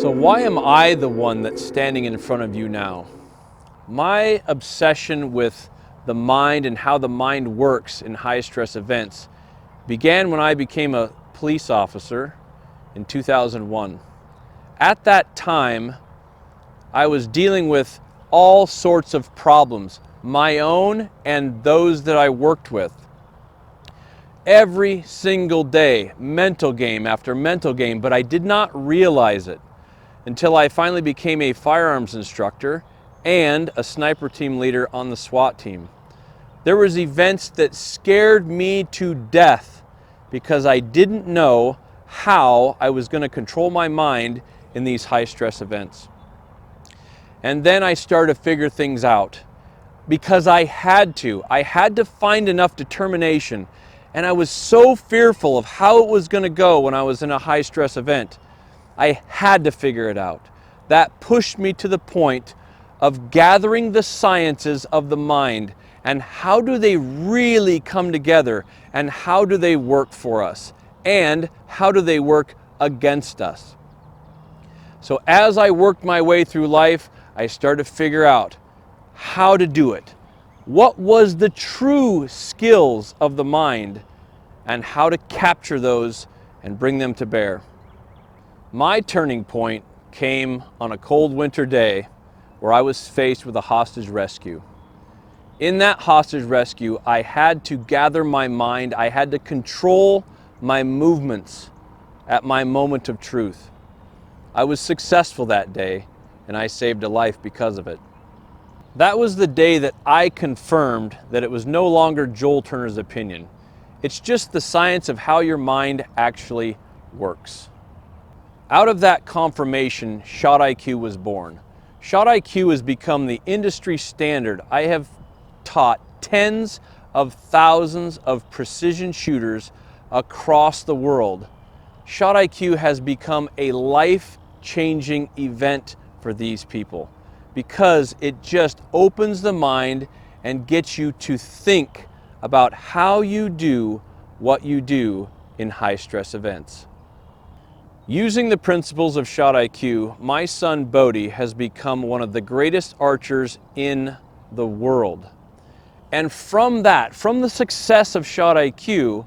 So why am I the one that's standing in front of you now? My obsession with the mind and how the mind works in high-stress events began when I became a police officer in 2001. At that time, I was dealing with all sorts of problems, my own and those that I worked with. Every single day, mental game after mental game, but I did not realize it until I finally became a firearms instructor and a sniper team leader on the SWAT team. There was events that scared me to death because I didn't know how I was going to control my mind in these high stress events. And then I started to figure things out because I had to. I had to find enough determination, and I was so fearful of how it was going to go when I was in a high stress event. I had to figure it out. That pushed me to the point of gathering the sciences of the mind and how do they really come together and how do they work for us and how do they work against us. So as I worked my way through life, I started to figure out how to do it. What was the true skills of the mind and how to capture those and bring them to bear. My turning point came on a cold winter day where I was faced with a hostage rescue. In that hostage rescue, I had to gather my mind. I had to control my movements at my moment of truth. I was successful that day, and I saved a life because of it. That was the day that I confirmed that it was no longer Joel Turner's opinion. It's just the science of how your mind actually works. Out of that confirmation, Shot IQ was born. Shot IQ has become the industry standard. I have taught tens of thousands of precision shooters across the world. Shot IQ has become a life-changing event for these people because it just opens the mind and gets you to think about how you do what you do in high-stress events. Using the principles of Shot IQ, my son Bodhi has become one of the greatest archers in the world. And from that, from the success of Shot IQ,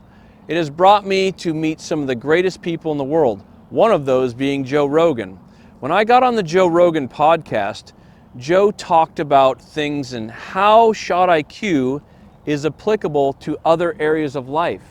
it has brought me to meet some of the greatest people in the world, one of those being Joe Rogan. When I got on the Joe Rogan podcast, Joe talked about things and how Shot IQ is applicable to other areas of life.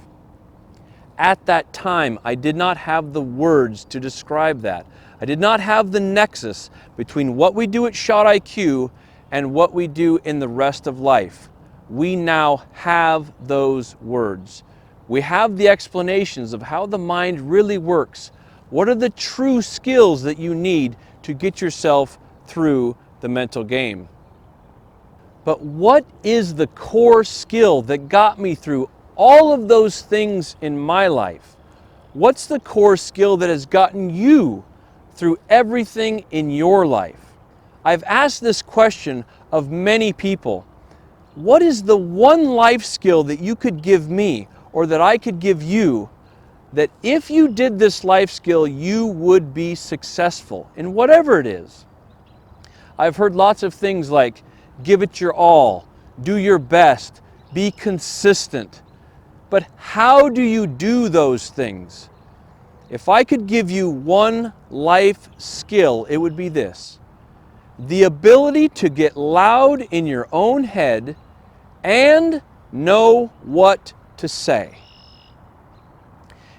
At that time, I did not have the words to describe that. I did not have the nexus between what we do at Shot IQ and what we do in the rest of life. We now have those words. We have the explanations of how the mind really works. What are the true skills that you need to get yourself through the mental game? But what is the core skill that got me through all of those things in my life? What's the core skill that has gotten you through everything in your life? I've asked this question of many people. What is the one life skill that you could give me or that I could give you that if you did this life skill, you would be successful in whatever it is? I've heard lots of things like give it your all, do your best, be consistent. But how do you do those things? If I could give you one life skill, it would be this: the ability to get loud in your own head and know what to say.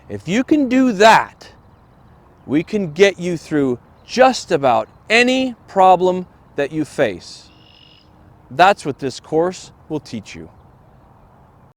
If you can do that, we can get you through just about any problem that you face. That's what this course will teach you.